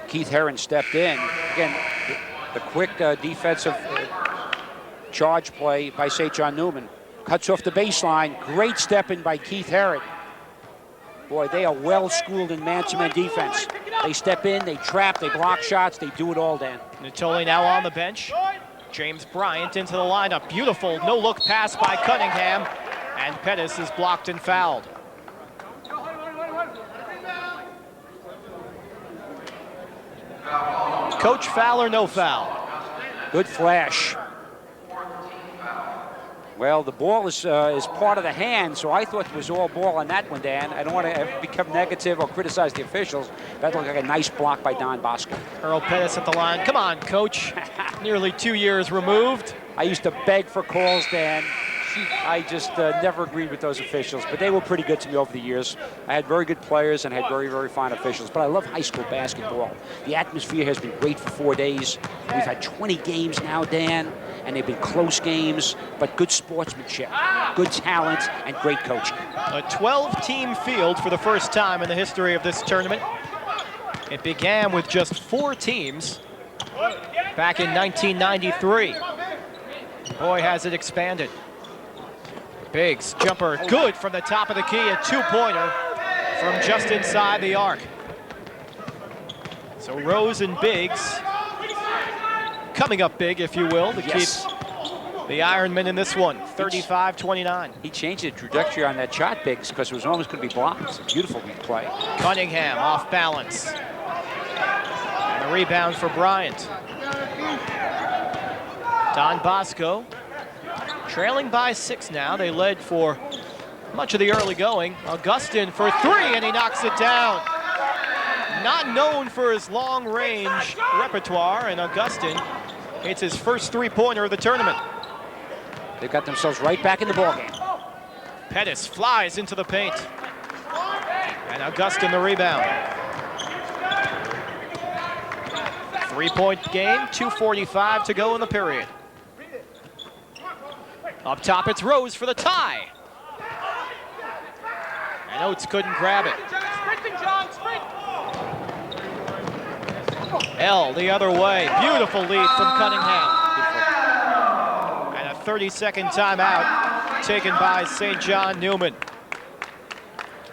Keith Herron stepped in. Again, the quick defensive charge play by St. John Neumann. Cuts off the baseline. Great step in by Keith Herron. Boy, they are well schooled in man-to-man defense. They step in, they trap, they block shots, they do it all, Dan. Natoli now on the bench. James Bryant into the lineup. Beautiful no-look pass by Cunningham. And Pettis is blocked and fouled. Coach, foul or no foul? Good flash. Well, the ball is part of the hand, so I thought it was all ball on that one, Dan. I don't want to become negative or criticize the officials. That looked like a nice block by Don Bosco. Earl Pettis at the line. Come on, Coach. Nearly 2 years removed. I used to beg for calls, Dan. I just never agreed with those officials, but they were pretty good to me over the years. I had very good players and had very, very fine officials, but I love high school basketball. The atmosphere has been great for 4 days. We've had 20 games now, Dan, and they've been close games, but good sportsmanship, good talent, and great coaching. A 12-team field for the first time in the history of this tournament. It began with just 4 teams back in 1993. Boy, has it expanded. Biggs, jumper, good from the top of the key, a 2-pointer from just inside the arc. So Rose and Biggs coming up big, if you will, to keep the Ironmen in this one, 35-29. He changed the trajectory on that shot, Biggs, because it was almost going to be blocked. It's a beautiful play. Cunningham off balance. And the rebound for Bryant. Don Bosco trailing by 6 now. They led for much of the early going. Augustin for 3, and he knocks it down. not known for his long-range repertoire, and Augustine hits his first three-pointer of the tournament. They've got themselves right back in the ballgame. Pettis flies into the paint. And Augustine the rebound. Three-point game, 2:45 to go in the period. Up top, it's Rose for the tie. And Oates couldn't grab it. Sprinting, John, sprint. L the other way. Beautiful lead from Cunningham. And a 30-second timeout taken by St. John Neumann.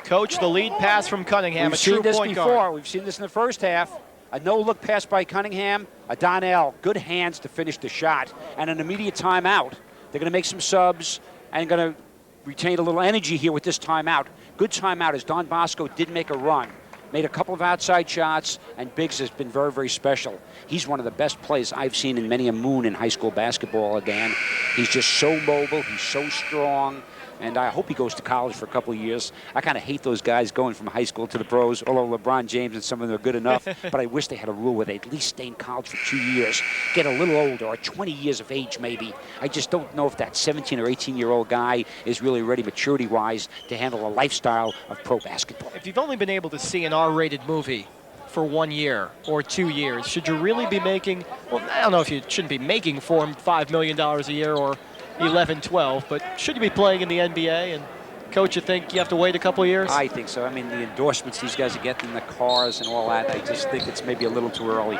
Coach, the lead pass from Cunningham, We've a true seen this point before. guard. We've seen this in the first half. A no-look pass by Cunningham. A Donnell, good hands to finish the shot. And an immediate timeout. They're going to make some subs and going to retain a little energy here with this timeout. Good timeout as Don Bosco did make a run. Made a couple of outside shots, and Biggs has been very, very special. He's one of the best players I've seen in many a moon in high school basketball, Dan. He's just so mobile. He's so strong. And I hope he goes to college for a couple of years. I kind of hate those guys going from high school to the pros, although LeBron James and some of them are good enough. But I wish they had a rule where they at least stay in college for 2 years, get a little older, or 20 years of age maybe. I just don't know if that 17 or 18-year-old guy is really ready maturity-wise to handle a lifestyle of pro basketball. If you've only been able to see an R-rated movie for 1 year or 2 years, should you really be making, well, I don't know if you shouldn't be making $5 million a year or 11, 12, but should you be playing in the NBA? And Coach, you think you have to wait a couple of years? I think so. I mean, the endorsements these guys are getting, the cars and all that, I just think it's maybe a little too early.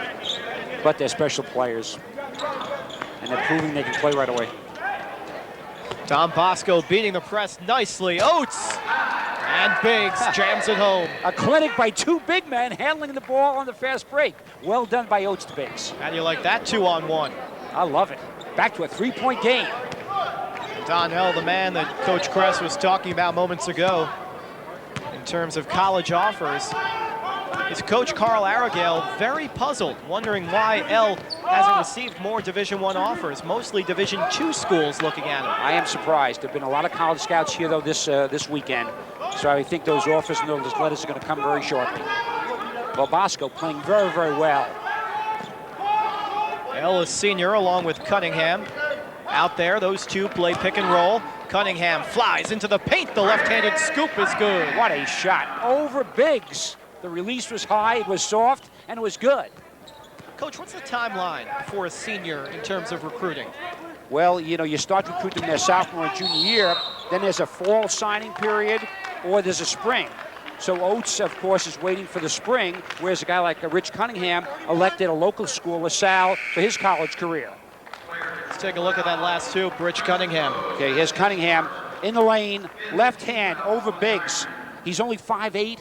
But they're special players, and they're proving they can play right away. Don Bosco beating the press nicely. Oates and Biggs jams it home. A clinic by two big men handling the ball on the fast break. Well done by Oates to Biggs. How do you like that 2-on-1? I love it. Back to a three-point game. Donnell, the man that Coach Kress was talking about moments ago in terms of college offers. Is Coach Carl Aragale very puzzled, wondering why L hasn't received more Division I offers, mostly Division II schools looking at him. I am surprised. There have been a lot of college scouts here, though, this weekend. So I think those offers and those letters are going to come very shortly. Well, Bosco playing very, very well. L is senior along with Cunningham. Out there, those two play pick and roll. Cunningham flies into the paint. The left-handed scoop is good. What a shot. Over Biggs. The release was high, it was soft, and it was good. Coach, what's the timeline for a senior in terms of recruiting? Well, you know, you start recruiting their sophomore and junior year, then there's a fall signing period, or there's a spring. So Oates, of course, is waiting for the spring, whereas a guy like Rich Cunningham elected a local school, LaSalle, for his college career. Let's take a look at that last two, Rich Cunningham. Okay, here's Cunningham in the lane, left hand over Biggs. He's only 5'8".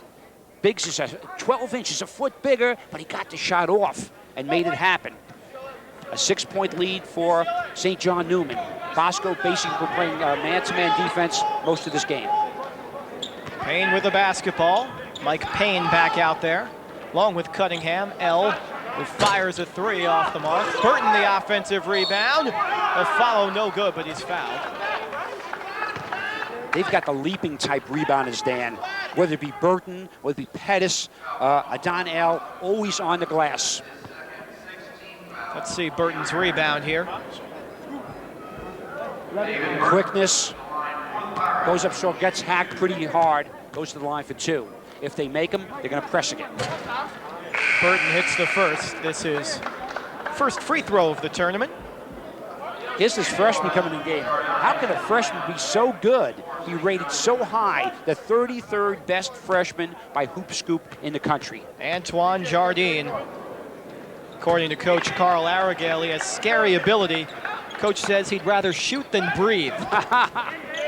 Biggs is 12 inches, a foot bigger, but he got the shot off and made it happen. A 6-point lead for St. John Neumann. Bosco basically playing man-to-man defense most of this game. Payne with the basketball. Mike Payne back out there, along with Cunningham. L, who fires a three off the mark. Burton the offensive rebound. The follow no good, but he's fouled. They've got the leaping type rebounders, Dan. Whether it be Burton, whether it be Pettis, Donnell, always on the glass. Let's see Burton's rebound here. Quickness. Goes up short, gets hacked pretty hard, goes to the line for two. If they make them, they're going to press again. Burton hits the first. This is first free throw of the tournament. Here's this freshman coming in the game. How can a freshman be so good? He rated so high, the 33rd best freshman by Hoop Scoop in the country. Antoine Jardine. According to Coach Carl Aragale, he has scary ability. Coach says he'd rather shoot than breathe.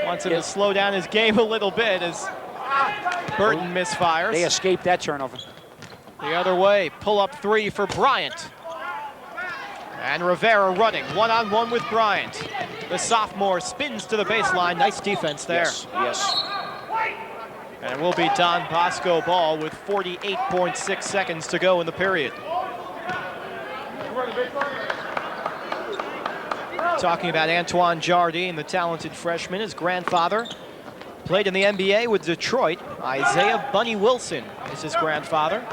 Wants him to slow down his game a little bit as Burton misfires. They escaped that turnover. The other way, pull-up three for Bryant. And Rivera running, one-on-one with Bryant. The sophomore spins to the baseline. Nice defense there. Yes. And it will be Don Bosco ball with 48.6 seconds to go in the period. Talking about Antoine Jardine, the talented freshman. His grandfather played in the NBA with Detroit. Isaiah Bunny Wilson is his grandfather.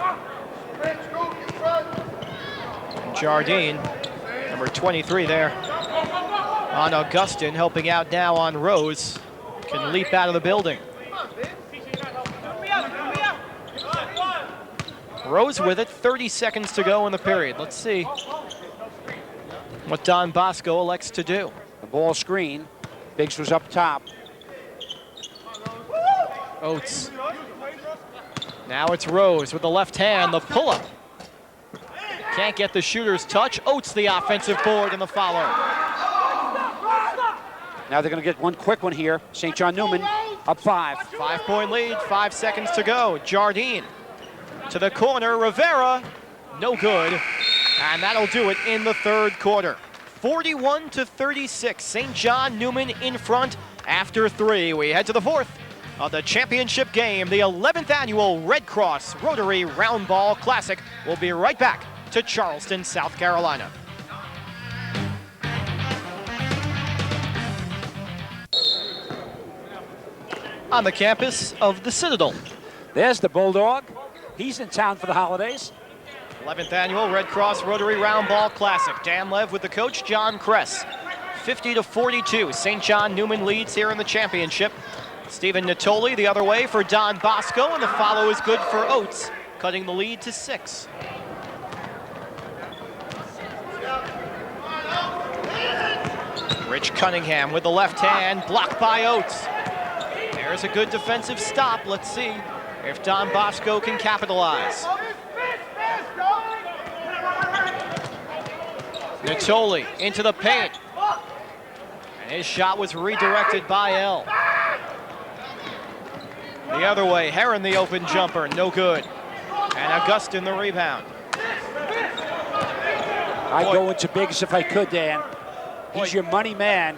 Jardine, number 23 there, on Augustin, helping out now on Rose. Can leap out of the building. Rose with it, 30 seconds to go in the period. Let's see what Don Bosco elects to do. The ball screen. Biggs was up top. Oates. Now it's Rose with the left hand, the pull-up. Can't get the shooter's touch. Oates the offensive board and the follow. Now they're going to get one quick one here. St. John Neumann up 5. 5-point lead, 5 seconds to go. Jardine to the corner, Rivera, no good. And that'll do it in the third quarter. 41-36, St. John Neumann in front after 3. We head to the fourth of the championship game, the 11th annual Red Cross Rotary Roundball Classic. We'll be right back to Charleston, South Carolina. On the campus of the Citadel. There's the Bulldog. He's in town for the holidays. 11th annual Red Cross Rotary Roundball Classic. Dan Lev with the coach, John Kress. 50-42, St. John Neumann leads here in the championship. Stephen Natoli the other way for Don Bosco, and the follow is good for Oates, cutting the lead to 6. Rich Cunningham with the left hand, blocked by Oates. There's a good defensive stop. Let's see if Don Bosco can capitalize. Natoli into the paint. And his shot was redirected by L. The other way, Heron the open jumper, no good. And Augustin the rebound. I'd go into Biggs if I could, Dan. He's your money man.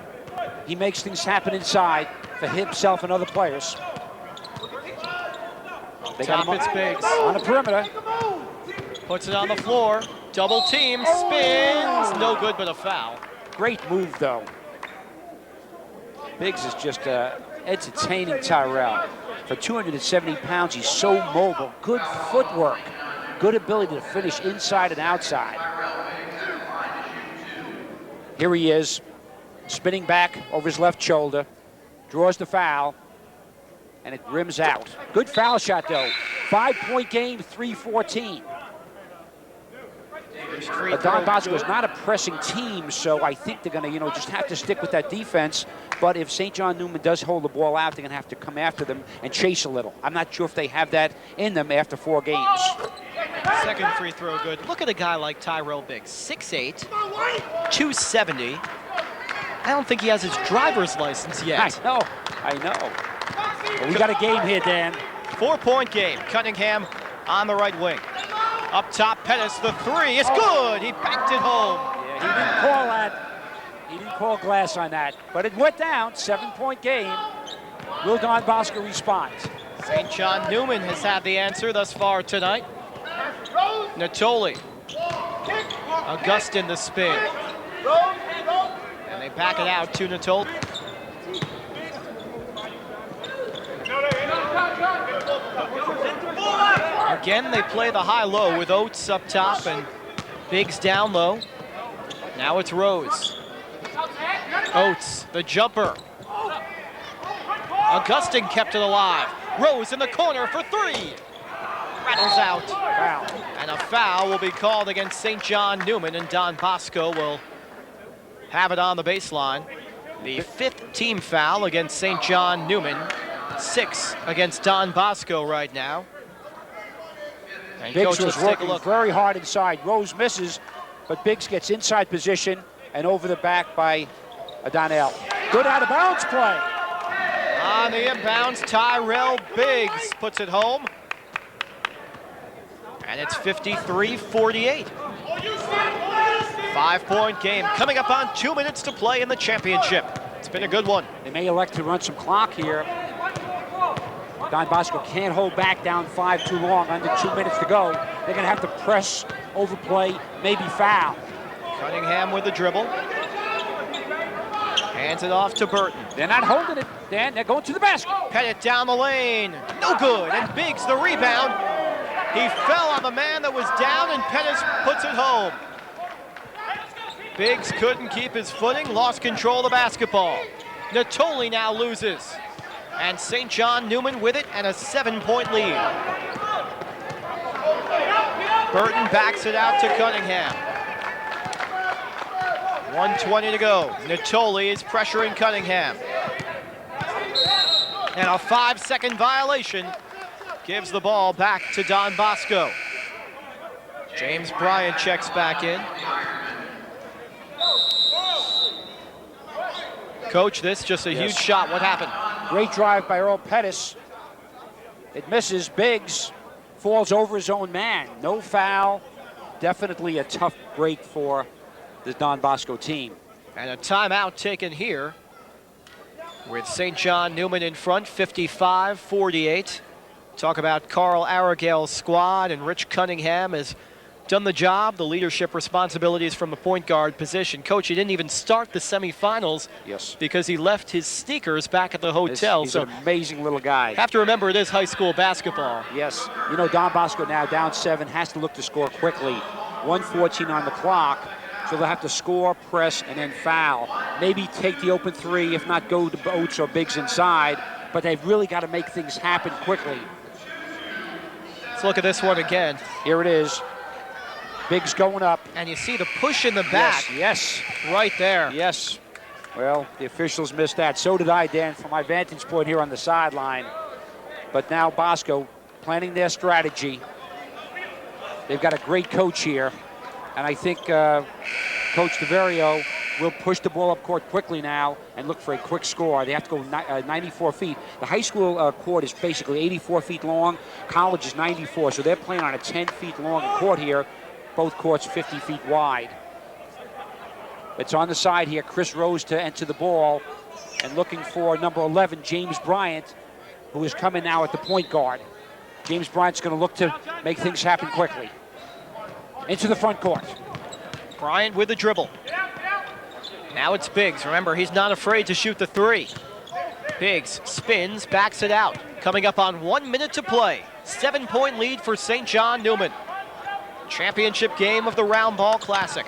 He makes things happen inside for himself and other players. They got him Top, it's Biggs. on the perimeter. Puts it on the floor. Double team, spins. No good, but a foul. Great move, though. Biggs is just entertaining Tyrell. For 270 pounds, he's so mobile. Good footwork. Good ability to finish inside and outside. Here he is, spinning back over his left shoulder. Draws the foul, and it rims out. Good foul shot, though. 5-point game, 3-14. But Don Bosco is not a pressing team, so I think they're going to, just have to stick with that defense. But if St. John Neumann does hold the ball out, they're going to have to come after them and chase a little. I'm not sure if they have that in them after 4 games. Second free throw good. Look at a guy like Tyrell Biggs, 6'8", 270. I don't think he has his driver's license yet. I know. But we got a game here, Dan. 4-point game. Cunningham on the right wing. Up top, Pettis, the 3. It's good. He banked it home. Yeah, he didn't call that. He didn't call glass on that. But it went down. 7-point game. Will Don Bosco respond? St. John Neumann has had the answer thus far tonight. Natoli. Augustin the spin. And they back it out to Natoli. Again, they play the high-low with Oates up top and Biggs down low. Now it's Rose. Oates, the jumper. Augustin kept it alive. Rose in the corner for 3. Rattles out. Foul. And a foul will be called against St. John Neumann, and Don Bosco will have it on the baseline. The 5th team foul against St. John Neumann. 6 against Don Bosco right now. And Biggs coach, was let's take a working look. very hard inside. Rose misses, but Biggs gets inside position and over the back by Donnell. Good out-of-bounds play. On the inbounds, Tyrell Biggs puts it home. And it's 53-48. 5-point game coming up on 2 minutes to play in the championship. It's been a good one. They may elect to run some clock here. Don Bosco can't hold back down 5 too long, under 2 minutes to go. They're going to have to press, overplay, maybe foul. Cunningham with the dribble. Hands it off to Burton. They're not holding it, Dan. They're going to the basket. Pettit down the lane. No good. And Biggs the rebound. He fell on the man that was down, and Pettis puts it home. Biggs couldn't keep his footing, lost control of the basketball. Natoli now loses. And St. John Neumann with it and a 7-point lead. Burton backs it out to Cunningham. 1:20 to go. Natoli is pressuring Cunningham. And a 5-second violation gives the ball back to Don Bosco. James Bryant checks back in. Coach, this just a huge shot. What happened? Great drive by Earl Pettis. It misses. Biggs falls over his own man. No foul. Definitely a tough break for the Don Bosco team. And a timeout taken here with St. John Neumann in front, 55-48. Talk about Carl Aragale's squad, and Rich Cunningham has done the job, the leadership responsibilities from the point guard position. Coach, he didn't even start the semifinals because he left his sneakers back at the hotel. He's an amazing little guy. Have to remember it is high school basketball. Yes, you know, Don Bosco now down 7, has to look to score quickly. 1:14 on the clock, so they'll have to score, press, and then foul. Maybe take the open 3, if not go to Oates or Biggs inside, but they've really got to make things happen quickly. Let's look at this one again. Here it is. Biggs going up. And you see the push in the back. Yes. Right there. Yes. Well, the officials missed that. So did I, Dan, from my vantage point here on the sideline. But now Bosco planning their strategy. They've got a great coach here. And I think Coach DeVario will push the ball up court quickly now and look for a quick score. They have to go 94 feet. The high school court is basically 84 feet long. College is 94, so they're playing on a 10 feet long court here. Both courts 50 feet wide. It's on the side here. Chris Rose to enter the ball and looking for number 11, James Bryant, who is coming now at the point guard. James Bryant's going to look to make things happen quickly. Into the front court. Bryant with the dribble. Now it's Biggs. Remember, he's not afraid to shoot the 3. Biggs spins, backs it out. Coming up on 1 minute to play. 7-point lead for St. John Neumann. Championship game of the Roundball Classic.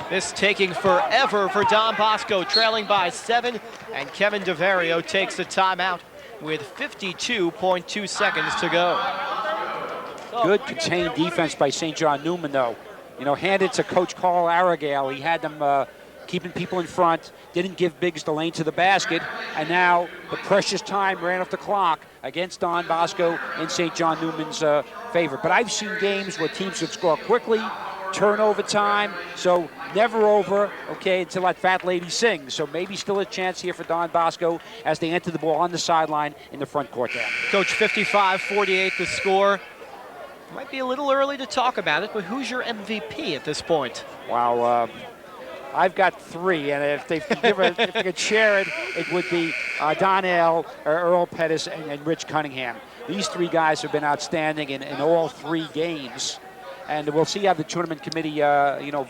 This taking forever for Don Bosco, trailing by 7, and Kevin DeVario takes the timeout with 52.2 seconds to go. Good contained defense by St. John Neumann, though. You know, handed to Coach Carl Aragale. He had them keeping people in front, didn't give Biggs the lane to the basket, and now the precious time ran off the clock against Don Bosco in St. John Neumann's favor. But I've seen games where teams would score quickly, turnover time, so never over, okay, until that fat lady sings. So maybe still a chance here for Don Bosco as they enter the ball on the sideline in the front court there. Coach, 55-48 the score. Might be a little early to talk about it, but who's your MVP at this point? Wow, I've got 3, and if they could share it, it would be Donnell, Earl Pettis, and Rich Cunningham. These 3 guys have been outstanding in all 3 games, and we'll see how the tournament committee,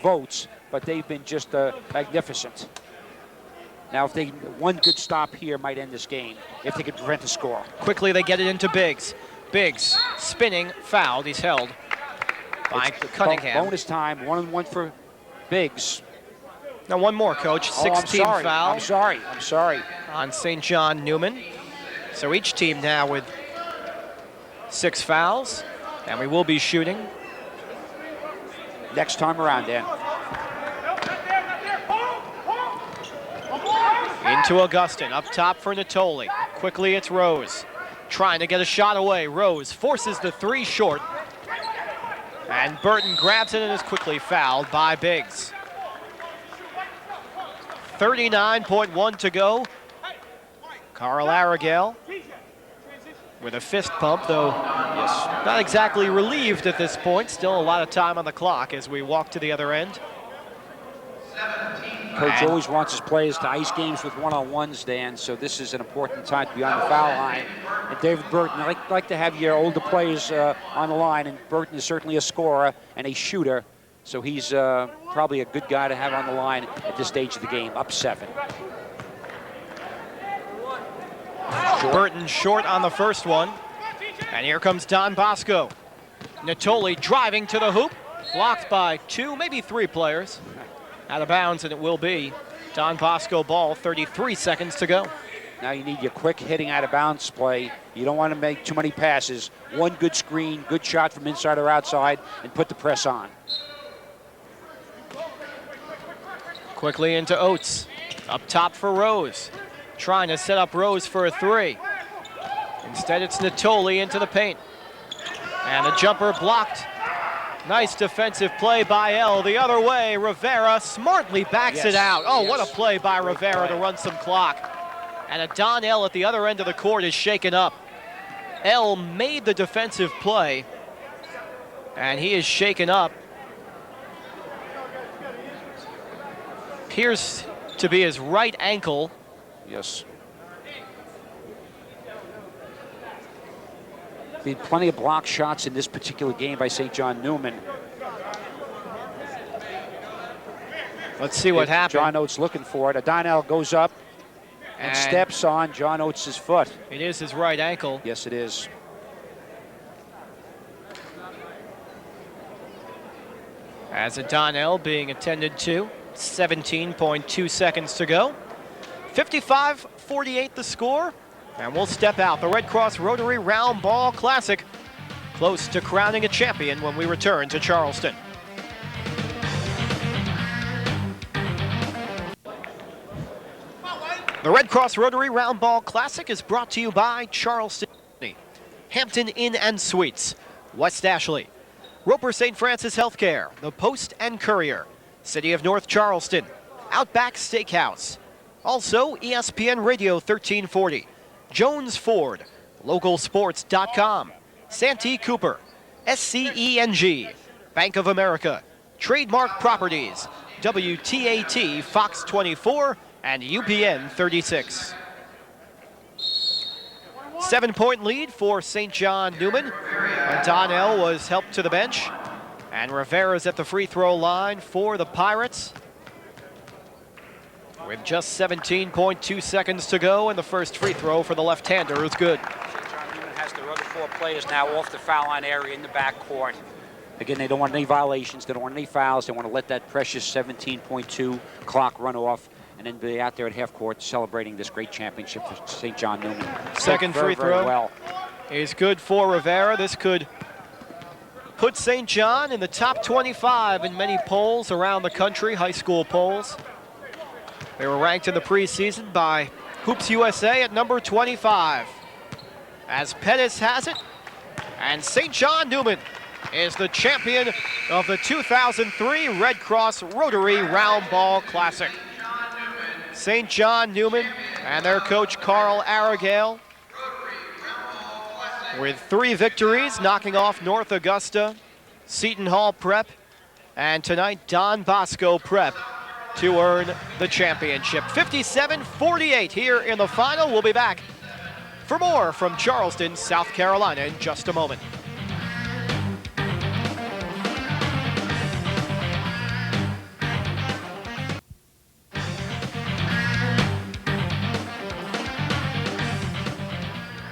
votes. But they've been just magnificent. Now, if one good stop here might end this game, if they could prevent a score. Quickly, they get it into Biggs. Biggs spinning, fouled. He's held by Cunningham. Bonus time, 1-on-1 for Biggs. Now one more, Coach. 16 fouls. I'm sorry. On St. John Neumann. So each team now with 6 fouls, and we will be shooting next time around, Dan. Into Augustin, up top for Natoli. Quickly, it's Rose. Trying to get a shot away. Rose forces the 3 short. And Burton grabs it and is quickly fouled by Biggs. 39.1 to go. Carl Aragale with a fist pump, though not exactly relieved at this point. Still a lot of time on the clock as we walk to the other end. Coach always wants his players to ice games with one-on-ones, Dan, so this is an important time to be on the foul line. And David Burton, I like to have your older players on the line, and Burton is certainly a scorer and a shooter, so he's probably a good guy to have on the line at this stage of the game, up 7. Burton short on the first one, and here comes Don Bosco. Natoli driving to the hoop, blocked by 2, maybe 3 players. Out of bounds, and it will be Don Bosco ball, 33 seconds to go. Now you need your quick hitting out of bounds play. You don't want to make too many passes. One good screen, good shot from inside or outside, and put the press on. Quickly into Oates. Up top for Rose. Trying to set up Rose for a 3. Instead, it's Natoli into the paint. And a jumper blocked. Nice defensive play by L. The other way, Rivera smartly backs it out. Oh, what a play by Rivera to run some clock. And a Don L at the other end of the court is shaken up. L made the defensive play, and he is shaken up. Appears to be his right ankle. Yes. Been plenty of block shots in this particular game by St. John Neumann. Let's see what happens. John Oates looking for it. Adonel goes up and steps on John Oates' foot. It is his right ankle. Yes, it is. As Adonel being attended to. 17.2 seconds to go. 55-48 the score. And we'll step out. The Red Cross Rotary Round Ball Classic. Close to crowning a champion when we return to Charleston. The Red Cross Rotary Round Ball Classic is brought to you by Charleston, Hampton Inn and Suites, West Ashley, Roper St. Francis Healthcare, The Post and Courier, City of North Charleston, Outback Steakhouse, also ESPN Radio 1340, Jones Ford, Localsports.com, Santee Cooper, SCENG, Bank of America, Trademark Properties, WTAT Fox 24, and UPN 36. 7-point lead for St. John Neumann. Donnell was helped to the bench. And Rivera's at the free throw line for the Pirates. With just 17.2 seconds to go, and the first free throw for the left-hander is good. St. John Neumann has their other 4 players now off the foul line area in the backcourt. Again, they don't want any violations. They don't want any fouls. They want to let that precious 17.2 clock run off and then be out there at half court celebrating this great championship for St. John Neumann. Second free throw is good for Rivera. This could put St. John in the top 25 in many polls around the country, high school polls. They were ranked in the preseason by Hoops USA at number 25. As Pettis has it, and St. John Neumann is the champion of the 2003 Red Cross Rotary Round Ball Classic. St. John Neumann and their coach Carl Aragale with 3 victories, knocking off North Augusta, Seton Hall Prep, and tonight Don Bosco Prep to earn the championship. 57-48 here in the final. We'll be back for more from Charleston, South Carolina in just a moment.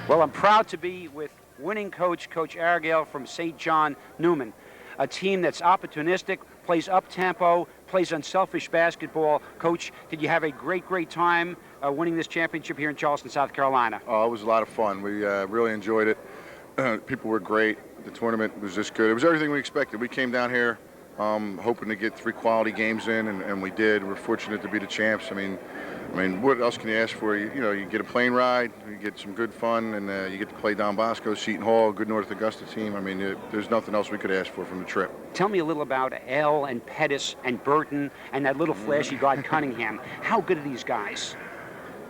Well, I'm proud to be with winning coach, Coach Aragale from St. John Neumann, a team that's opportunistic, plays up-tempo, plays unselfish basketball. Coach, did you have a great time winning this championship here in Charleston, South Carolina? Oh, it was a lot of fun. We really enjoyed it. People were great. The tournament was just good. It was everything we expected. We came down here hoping to get 3 quality games in, and we did. We're fortunate to be the champs. I mean, what else can you ask for? You know, you get a plane ride, you get some good fun, and you get to play Don Bosco, Seton Hall, good North Augusta team. I mean, there's nothing else we could ask for from the trip. Tell me a little about L and Pettis and Burton and that little flashy guard Cunningham. How good are these guys?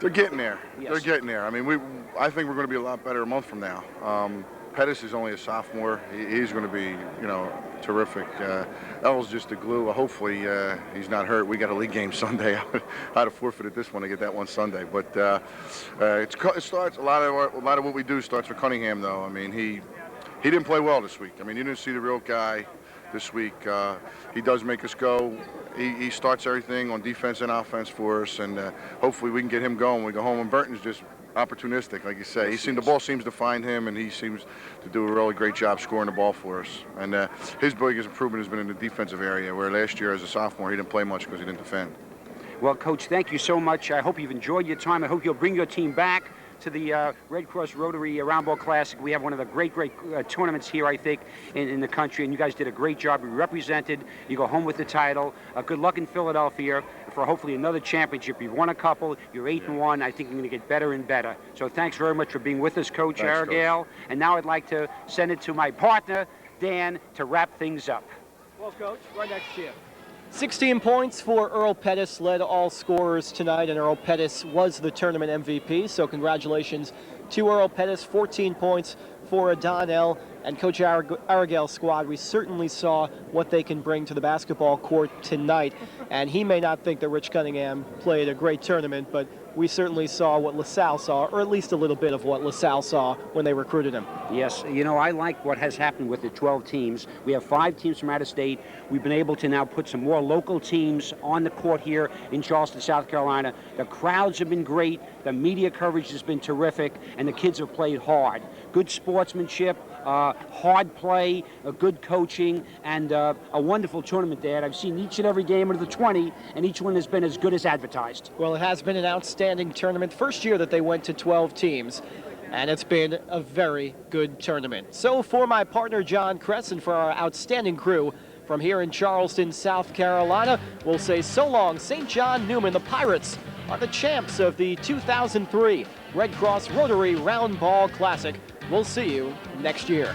They're getting there. Yes. They're getting there. I mean, I think we're going to be a lot better a month from now. Pettis is only a sophomore. He's going to be, you know, terrific. L's just a glue. Hopefully he's not hurt. We got a league game Sunday. I'd have forfeited this one to get that one Sunday. But it starts a lot of what we do starts with Cunningham, though. I mean, he didn't play well this week. I mean, you didn't see the real guy this week. He does make us go. He starts everything on defense and offense for us, and hopefully we can get him going when we go home. And Burton's just opportunistic, like you say. The ball seems to find him, and he seems to do a really great job scoring the ball for us. And his biggest improvement has been in the defensive area, where last year as a sophomore he didn't play much because he didn't defend. Well, Coach, thank you so much. I hope you've enjoyed your time. I hope you'll bring your team back to the Red Cross Rotary Roundball Classic. We have one of the great tournaments here, I think, in the country, and you guys did a great job. You represented. You go home with the title. Good luck in Philadelphia for hopefully another championship. You've won a couple. You're 8-1. I think you're going to get better and better. So thanks very much for being with us, Coach Argale. And now I'd like to send it to my partner, Dan, to wrap things up. Well, Coach, right next to you. 16 points for Earl Pettis, led all scorers tonight, and Earl Pettis was the tournament MVP, so congratulations to Earl Pettis. 14 points for Donnell and Coach Argale's squad. We certainly saw what they can bring to the basketball court tonight, and he may not think that Rich Cunningham played a great tournament, but we certainly saw what LaSalle saw, or at least a little bit of what LaSalle saw when they recruited him. Yes, you know, I like what has happened with the 12 teams. We have 5 teams from out of state. We've been able to now put some more local teams on the court here in Charleston, South Carolina. The crowds have been great. The media coverage has been terrific, and the kids have played hard. Good sportsmanship, hard play, good coaching, and a wonderful tournament, Dad. I've seen each and every game of the 20, and each one has been as good as advertised. Well, it has been an outstanding tournament. First year that they went to 12 teams, and it's been a very good tournament. So for my partner, John Kress, and for our outstanding crew from here in Charleston, South Carolina, we'll say so long, St. John Neumann. The Pirates are the champs of the 2003 Red Cross Rotary Roundball Classic. We'll see you next year.